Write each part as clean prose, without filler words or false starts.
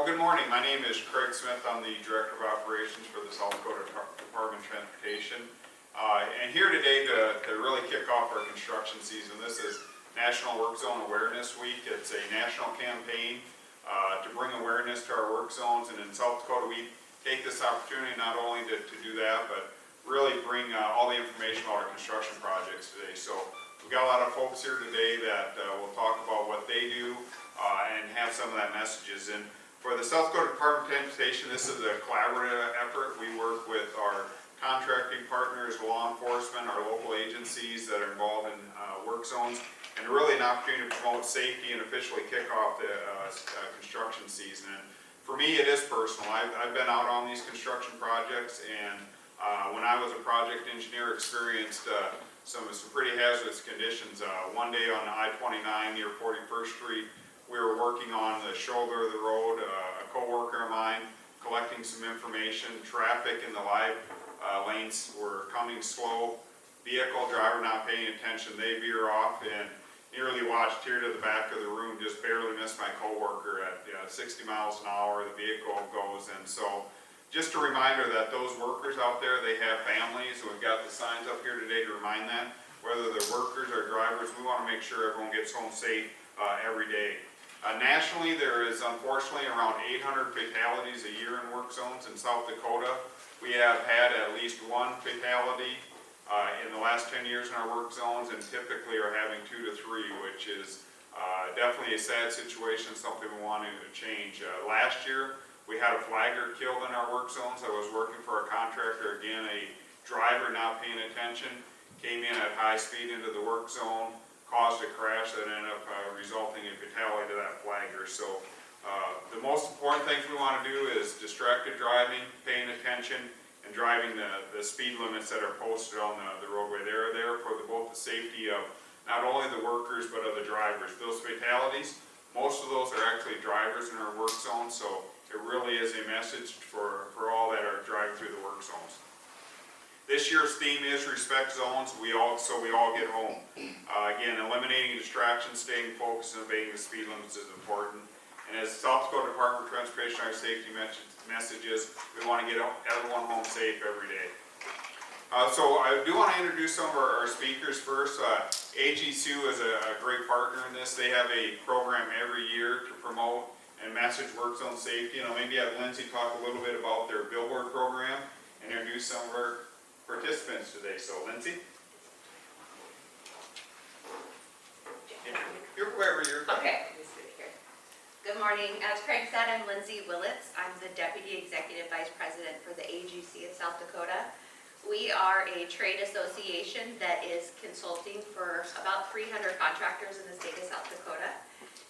Good morning. My name is Craig Smith. I'm the Director of Operations for the South Dakota Department of Transportation. And here today to really kick off our construction season. This is National Work Zone Awareness Week. It's a national campaign to bring awareness to our work zones. And in South Dakota, we take this opportunity not only to do that, but really bring all the information about our construction projects today. So we've got a lot of folks here today that will talk about what they do and have some of that messages. And for the South Dakota Department of Transportation, this is a collaborative effort. We work with our contracting partners, law enforcement, our local agencies that are involved in work zones, and really an opportunity to promote safety and officially kick off the construction season. And for me, it is personal. I've been out on these construction projects, and when I was a project engineer, experienced some pretty hazardous conditions. One day on I-29 near 41st Street, we were working on the shoulder of the road, a co-worker of mine collecting some information. Traffic in the live lanes were coming slow. Vehicle driver not paying attention, they veer off and nearly watched here to the back of the room, just barely missed my co-worker at 60 miles an hour. The vehicle goes, and so just a reminder that those workers out there, they have families. We've got the signs up here today to remind them, whether they're workers or drivers, we want to make sure everyone gets home safe every day. Nationally, there is unfortunately around 800 fatalities a year in work zones in South Dakota. We have had at least one fatality in the last 10 years in our work zones, and typically are having 2 to 3, which is definitely a sad situation, something we want to change. Last year, we had a flagger killed in our work zones. I was working for a contractor, again, a driver not paying attention, came in at high speed into the work zone, caused a crash that ended up resulting in fatality to that flagger. So the most important things we want to do is distracted driving, paying attention, and driving the speed limits that are posted on the roadway. They're there for both the safety of not only the workers but of the drivers. Those fatalities, most of those are actually drivers in our work zone, so it really is a message for all that are driving through the work zones. This year's theme is respect zones, so we all get home. Again, eliminating distractions, staying focused, and obeying the speed limits is important. And as South Dakota Department of Transportation, our safety messages, we want to get everyone home safe every day. So I do want to introduce some of our speakers first. AGCU is a great partner in this. They have a program every year to promote and message work zone safety. And I'll maybe have Lindsay talk a little bit about their billboard program and introduce some of our participants today. So Lindsay? You're wherever you're from. Okay, let me sit here. Good morning. As Craig said, I'm Lindsay Willits. I'm the Deputy Executive Vice President for the AGC of South Dakota. We are a trade association that is consulting for about 300 contractors in the state of South Dakota.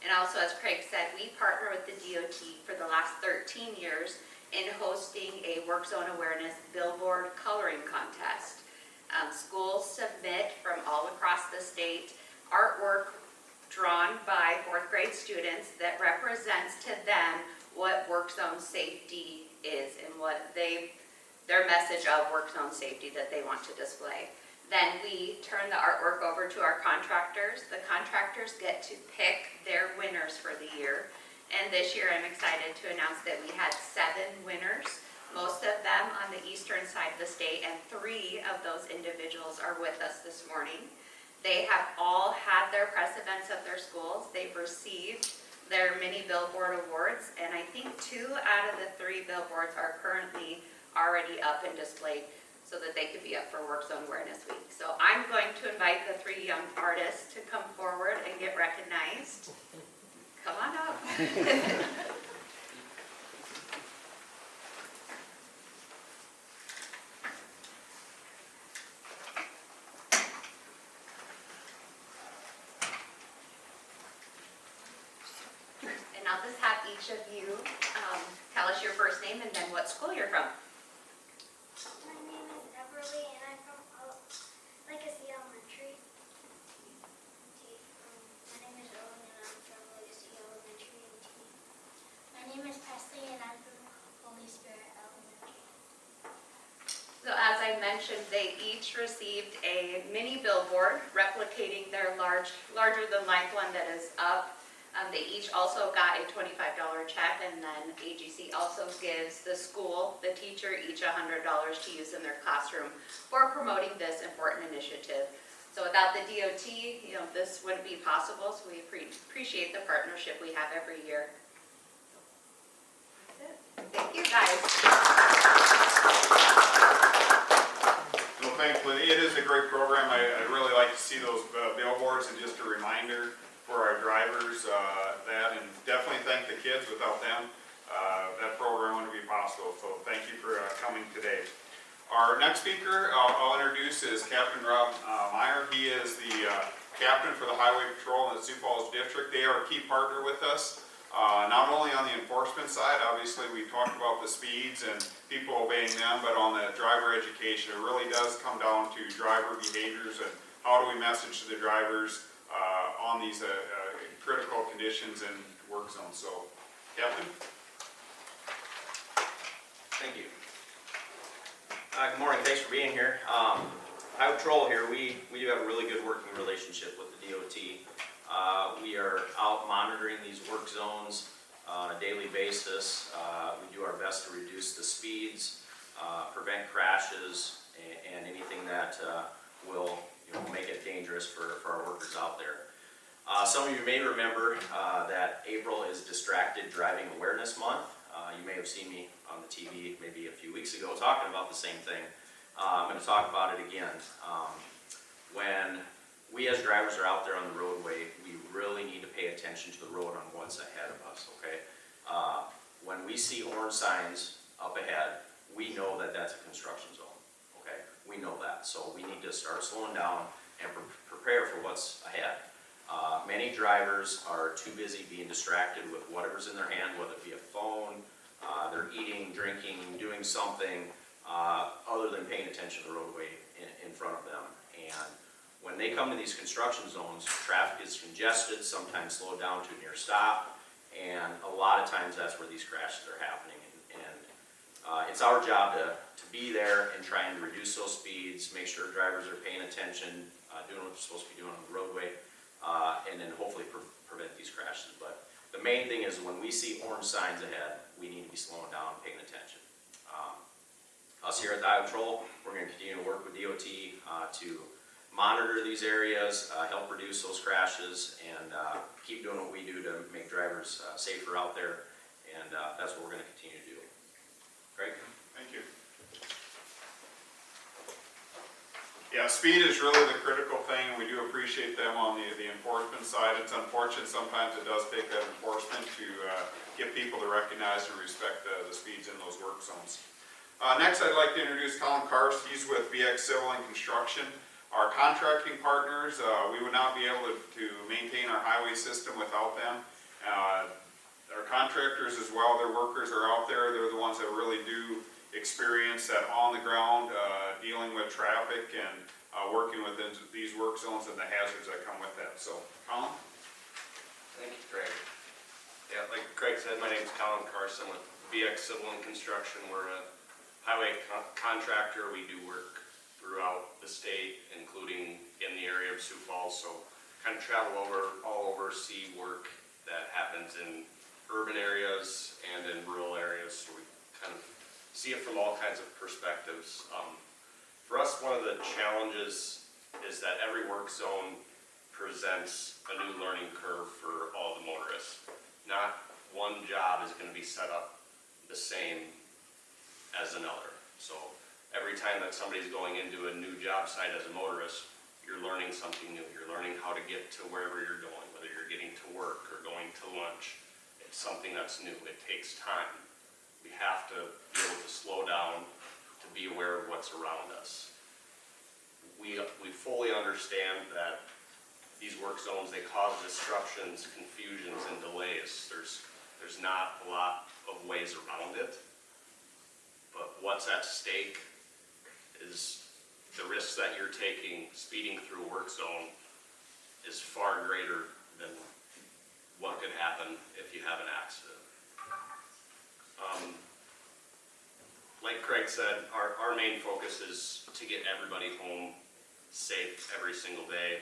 And also, as Craig said, we partner with the DOT for the last 13 years in hosting a work zone awareness billboard coloring contest. Schools submit from all across the state artwork drawn by 4th grade students that represents to them what work zone safety is and what their message of work zone safety that they want to display. Then we turn the artwork over to our contractors. The contractors get to pick their winners for the year. And this year I'm excited to announce that we had 7 winners, most of them on the eastern side of the state, and 3 of those individuals are with us this morning. They have all had their press events at their schools. They've received their mini billboard awards, and I think 2 out of the 3 billboards are currently already up and displayed so that they could be up for Work Zone Awareness Week. So I'm going to invite the 3 young artists to come forward and get recognized. Come on up. And I'll just have each of you tell us your first name and then what school you're from. My name is Everly and I'm from Legacy Elementary. My name is Owen and I'm from Legacy Elementary. My name is Presley and I'm from Holy Spirit Elementary. So as I mentioned, they each received a mini billboard replicating their larger than life one that is up They each also got a $25 check, and then AGC also gives the school, the teacher, each $100 to use in their classroom for promoting this important initiative. So without the DOT, this wouldn't be possible, so we appreciate the partnership we have every year. That's it. Thank you, guys. Well, thankfully, it is a great program. I really like to see those billboards, and just a reminder for our drivers that, and definitely thank the kids. Without them, that program wouldn't be possible. So thank you for coming today. Our next speaker I'll introduce is Captain Rob Meyer. He is the captain for the Highway Patrol in the Sioux Falls District. They are a key partner with us, not only on the enforcement side. Obviously, we talked about the speeds and people obeying them, but on the driver education, it really does come down to driver behaviors and how do we message to the drivers on these critical conditions in work zones. So, Captain? Thank you. Good morning, thanks for being here. Highway Patrol here, we do have a really good working relationship with the DOT. We are out monitoring these work zones on a daily basis. We do our best to reduce the speeds, prevent crashes, and anything that will make it dangerous for our workers out there. Some of you may remember that April is Distracted Driving Awareness Month. You may have seen me on the TV maybe a few weeks ago talking about the same thing. I'm going to talk about it again. When we as drivers are out there on the roadway, we really need to pay attention to the road on what's ahead of us, okay? When we see orange signs up ahead, we know that that's a construction zone, okay? We know that, so we need to start slowing down and prepare for what's ahead. Many drivers are too busy being distracted with whatever's in their hand, whether it be a phone, they're eating, drinking, doing something other than paying attention to the roadway in front of them. And when they come to these construction zones, traffic is congested, sometimes slowed down to a near stop, and a lot of times that's where these crashes are happening. And it's our job to be there and trying to reduce those speeds, make sure drivers are paying attention, doing what they're supposed to be doing on the roadway, and then hopefully prevent these crashes. But the main thing is when we see orange signs ahead, we need to be slowing down and paying attention. Us here at the Highway Patrol, we're going to continue to work with DOT to monitor these areas, help reduce those crashes, and keep doing what we do to make drivers safer out there, and that's what we're going to continue to do. Greg? Thank you. Yeah, speed is really the critical thing, and we do appreciate them on the enforcement side. It's unfortunate sometimes it does take that enforcement to get people to recognize and respect the speeds in those work zones. Next, I'd like to introduce Colin Karst. He's with BX Civil and Construction. Our contracting partners, we would not be able to maintain our highway system without them. Our contractors as well, their workers are out there. They're the ones that really do experience that on the ground, dealing with traffic and working within these work zones and the hazards that come with that. So, Colin? Thank you, Craig. Yeah, like Craig said, my name is Colin Carson with BX Civil and Construction. We're a highway contractor. We do work throughout the state, including in the area of Sioux Falls. So kind of travel all over, see work that happens in urban areas and in rural areas. So we kind of see it from all kinds of perspectives. For us, one of the challenges is that every work zone presents a new learning curve for all the motorists. Not one job is going to be set up the same as another. So every time that somebody's going into a new job site as a motorist, you're learning something new. You're learning how to get to wherever you're going, whether you're getting to work or going to lunch. It's something that's new. It takes time. We have to be able to slow down to be aware of what's around us. We fully understand that these work zones, they cause disruptions, confusions, and delays. There's not a lot of ways around it. But what's at stake is the risks that you're taking. Speeding through a work zone is far greater than what could happen if you have an accident. Like Craig said, our main focus is to get everybody home safe every single day.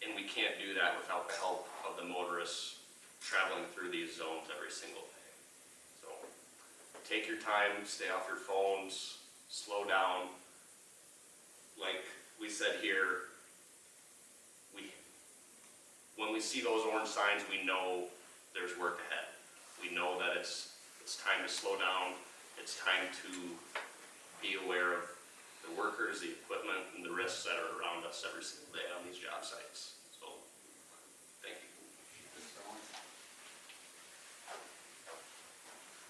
In and we can't do that without the help of the motorists traveling through these zones every single day. So take your time, stay off your phones, slow down. Like we said here, when we see those orange signs, we know there's work ahead. We know that it's time to slow down. It's time to be aware of the workers, the equipment, and the risks that are around us every single day on these job sites. So, thank you.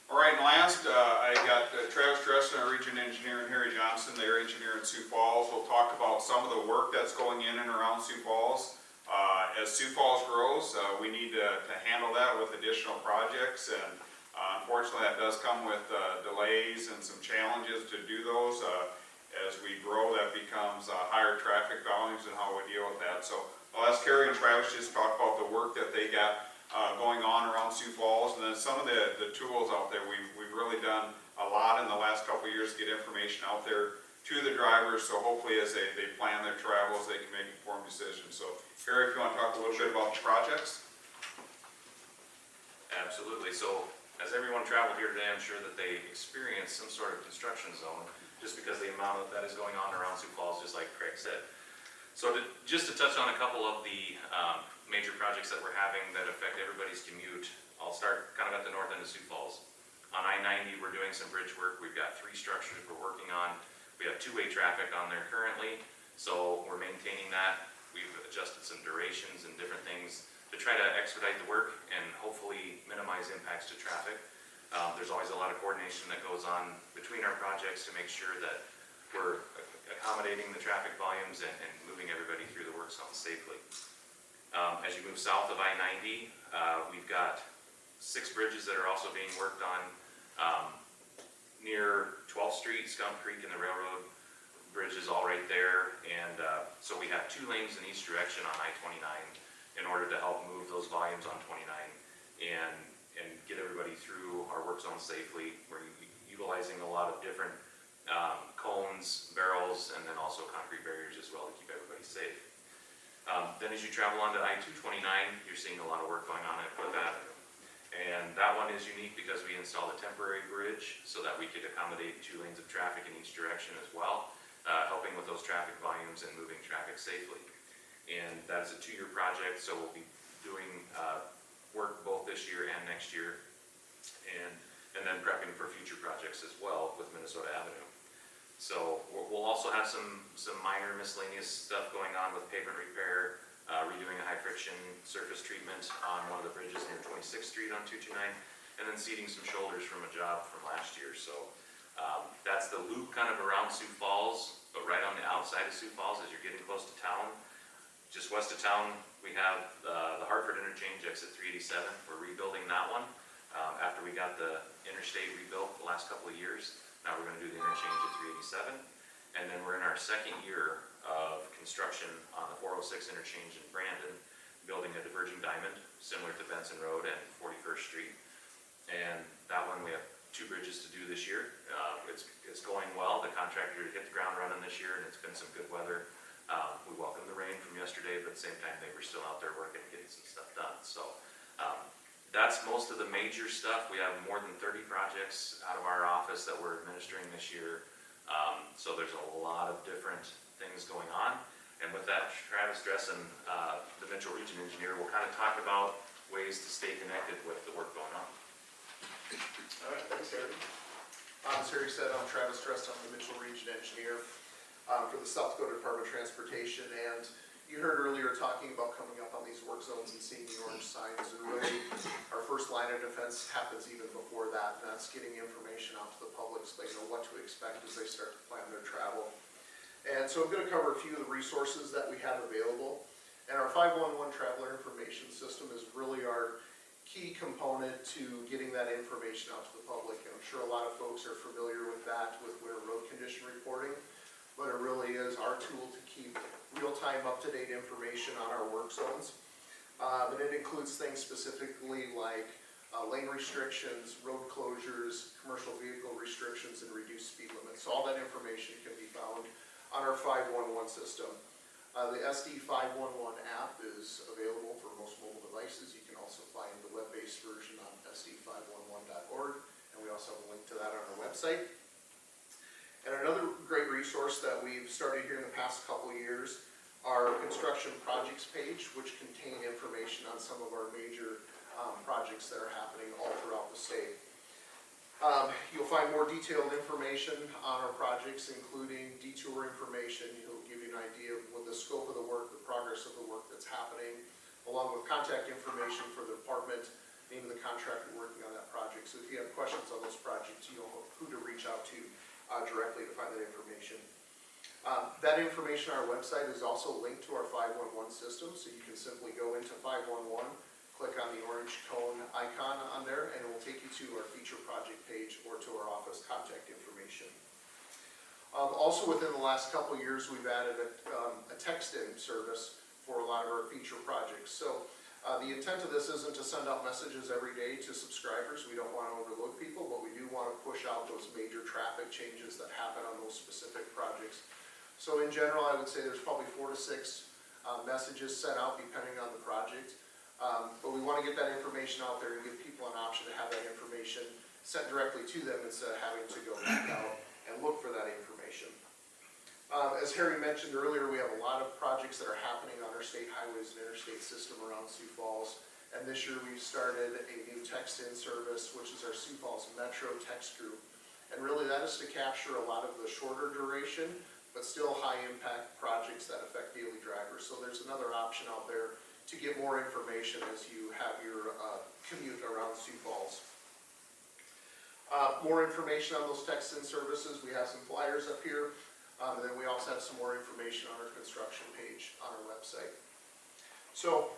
All right, and last, I got Travis Dresden, our region engineer, and Harry Johnson, their engineer in Sioux Falls. We'll talk about some of the work that's going in and around Sioux Falls. As Sioux Falls grows, we need to handle that with additional projects, and unfortunately that does come with delays and some challenges to do those. As we grow, that becomes higher traffic volumes and how we deal with that. So I'll ask Harry and Travis just talk about the work that they got going on around Sioux Falls, and then some of the tools out there. We've really done a lot in the last couple of years to get information out there to the drivers, so hopefully as they plan their travels, they can make informed decisions. So Harry, if you want to talk a little bit about the projects. Absolutely. So as everyone traveled here today, I'm sure that they experienced some sort of construction zone just because the amount of that is going on around Sioux Falls, just like Craig said. So just to touch on a couple of the major projects that we're having that affect everybody's commute, I'll start kind of at the north end of Sioux Falls. On I-90, we're doing some bridge work. We've got 3 structures we're working on. We have 2-way traffic on there currently, so we're maintaining that. We've adjusted some durations and different things to try to expedite the work and hopefully minimize impacts to traffic. There's always a lot of coordination that goes on between our projects to make sure that we're accommodating the traffic volumes and moving everybody through the work zone safely. As you move south of I-90, we've got 6 bridges that are also being worked on near 12th Street, Skunk Creek, and the railroad bridge is all right there. And so we have 2 lanes in each direction on I-29 in order to help move those volumes on 29 and get everybody through our work zone safely. We're utilizing a lot of different cones, barrels, and then also concrete barriers as well to keep everybody safe. Then as you travel onto I-229, you're seeing a lot of work going on at Cliff Avenue. And that one is unique because we installed a temporary bridge so that we could accommodate 2 lanes of traffic in each direction as well, helping with those traffic volumes and moving traffic safely. And that is a 2-year project, so we'll be doing work both this year and next year, and then prepping for future projects as well with Minnesota Avenue. So we'll also have some minor miscellaneous stuff going on with pavement repair, redoing a high friction surface treatment on one of the bridges near 26th Street on 229, and then seating some shoulders from a job from last year. So that's the loop kind of around Sioux Falls, but right on the outside of Sioux Falls as you're getting close to town. Just west of town, we have the Hartford Interchange, exit 387. We're rebuilding that one after we got the interstate rebuilt the last couple of years. Now we're going to do the interchange at 387. And then we're in our 2nd year of construction on the 406 interchange in Brandon, building a diverging diamond similar to Benson Road and 41st Street. And that one we have 2 bridges to do this year. It's going well. The contractor hit the ground running this year, and it's been some good weather. We welcomed the rain from yesterday, but at the same time they were still out there working and getting some stuff done. So that's most of the major stuff. We have more than 30 projects out of our office that we're administering this year. So there's a lot of different things going on. And with that, Travis Dresden, the Mitchell Region Engineer, will kind of talk about ways to stay connected with the work going on. All right, thanks, Harry. As Harry said, I'm Travis Dresden, I'm the Mitchell Region Engineer for the South Dakota Department of Transportation. And you heard earlier talking about coming up on these work zones and seeing the orange signs. And really, our first line of defense happens even before that, and that's getting information out to the public so they know what to expect as they start to plan their travel. And so I'm going to cover a few of the resources that we have available. And our 511 Traveler Information System is really our key component to getting that information out to the public. And I'm sure a lot of folks are familiar with that with winter road condition reporting, but it really is our tool to keep real-time, up-to-date information on our work zones. And it includes things specifically like lane restrictions, road closures, commercial vehicle restrictions, and reduced speed limits. So all that information can be found on our 511 system. The SD 511 app is available for most mobile devices. You can also find the web-based version on sd511.org, and we also have a link to that on our website. And another great resource that we've started here in the past couple of years, our construction projects page, which contain information on some of our major projects that are happening all throughout the state. You'll find more detailed information on our projects, including detour information. It'll give you an idea of what the scope of the work, the progress of the work that's happening, along with contact information for the department, name of the contractor working on that project. So if you have questions on those projects, you know who to reach out to directly to find that information. That information on our website is also linked to our 511 system, so you can simply go into 511, click on the orange cone icon on there, and it will take you to our feature project page or to our office contact information. Also within the last couple of years, we've added a text-in service for a lot of our feature projects. So the intent of this isn't to send out messages every day to subscribers. We don't want to overload people, but we do want to push out those major traffic changes that happen on those specific projects. So in general, I would say there's probably 4 to 6 messages sent out depending on the project. But we want to get that information out there and give people an option to have that information sent directly to them instead of having to go back out and look for that information. As Harry mentioned earlier, we have a lot of projects that are happening on our state highways and interstate system around Sioux Falls. And this year we've started a new text-in service, which is our Sioux Falls Metro Text Group. And really that is to capture a lot of the shorter duration, but still high impact projects that affect daily drivers. So there's another option out there to get more information as you have your commute around Sioux Falls. More information on those text-in services. We have some flyers up here. And then we also have some more information on our construction page on our website. So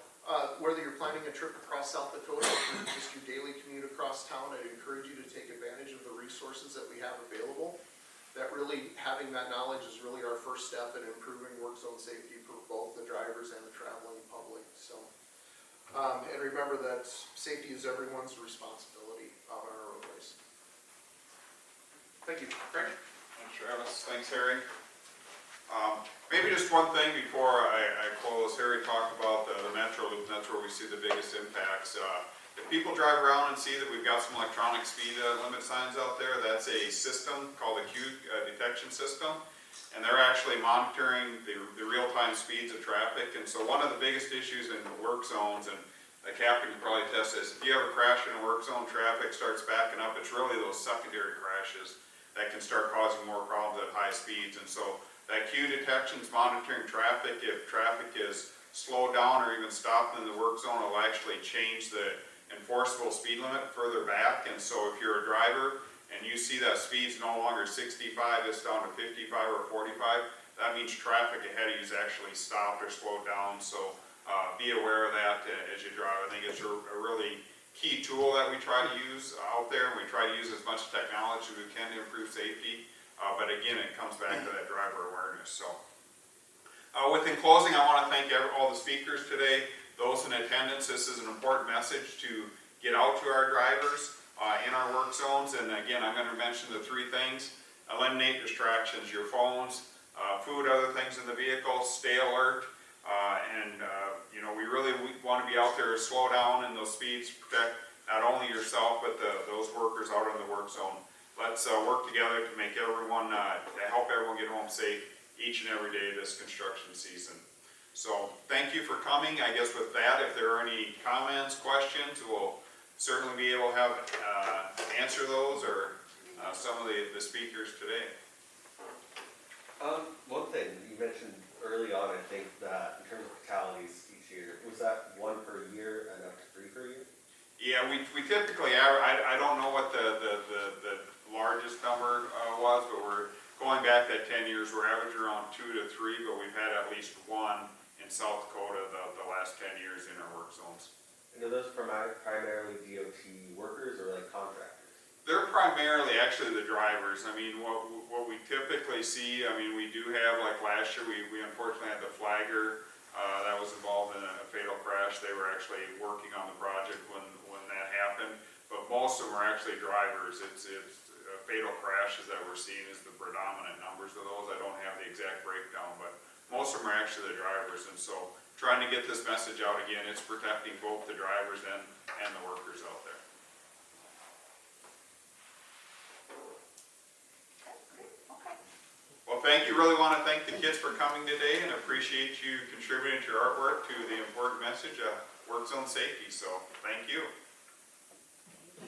whether you're planning a trip across South Dakota or just your daily commute across town, I'd encourage you to take advantage of the resources that we have available. That really, having that knowledge is really our first step in improving work zone safety for both the drivers and the traveling public. So, and remember that safety is everyone's responsibility on our roadways. Thank you. Craig? Thanks, Travis. Thanks, Harry. Maybe just one thing before I close. Harry talked about the Metro Loop. That's where we see the biggest impacts. If people drive around and see that we've got some electronic speed limit signs out there, that's a system called a queue detection system. And they're actually monitoring the real-time speeds of traffic. And so one of the biggest issues in work zones, and the captain can probably attest this, if you have a crash in a work zone, traffic starts backing up, it's really those secondary crashes that can start causing more problems at high speeds. And so that queue detection is monitoring traffic. If traffic is slowed down or even stopped in the work zone, it'll actually change the enforceable speed limit further back. And so if you're a driver and you see that speed's no longer 65, it's down to 55 or 45, that means traffic ahead of you is actually stopped or slowed down. So be aware of that as you drive. I think it's a really key tool that we try to use out there, and we try to use as much technology as we can to improve safety. But again, it comes back to that driver awareness. So in closing, I want to thank all the speakers today. Those in attendance, this is an important message to get out to our drivers in our work zones. And again, I'm going to mention the 3 things. Eliminate distractions, your phones, food, other things in the vehicle, stay alert. We really want to be out there, slow down in those speeds, protect not only yourself, but those workers out in the work zone. Let's work together to make everyone, to help everyone get home safe each and every day this construction season. So thank you for coming. I guess with that, if there are any comments, questions, we'll certainly be able to have answer those, or some of the speakers today. One thing you mentioned early on, I think, that in terms of fatalities each year, was that 1 per year and up to 3 per year? Yeah, we typically average, I don't know what the largest number was, but we're going back that 10 years, we're averaging around 2 to 3, but we've had at least 1 in South Dakota the last 10 years in our work zones. And are those primarily DOT workers or like contractors? They're primarily actually the drivers. I mean, what we typically see, I mean, we do have, like last year, we unfortunately had the flagger that was involved in a fatal crash. They were actually working on the project when that happened, but most of them are actually drivers. It's fatal crashes that we're seeing is the predominant numbers of those. I don't have the exact breakdown, but most of them are actually the drivers, and so trying to get this message out again, it's protecting both the drivers and the workers out there. Okay. Well, thank you, really want to thank the kids for coming today and appreciate you contributing to your artwork to the important message of work zone safety, so thank you.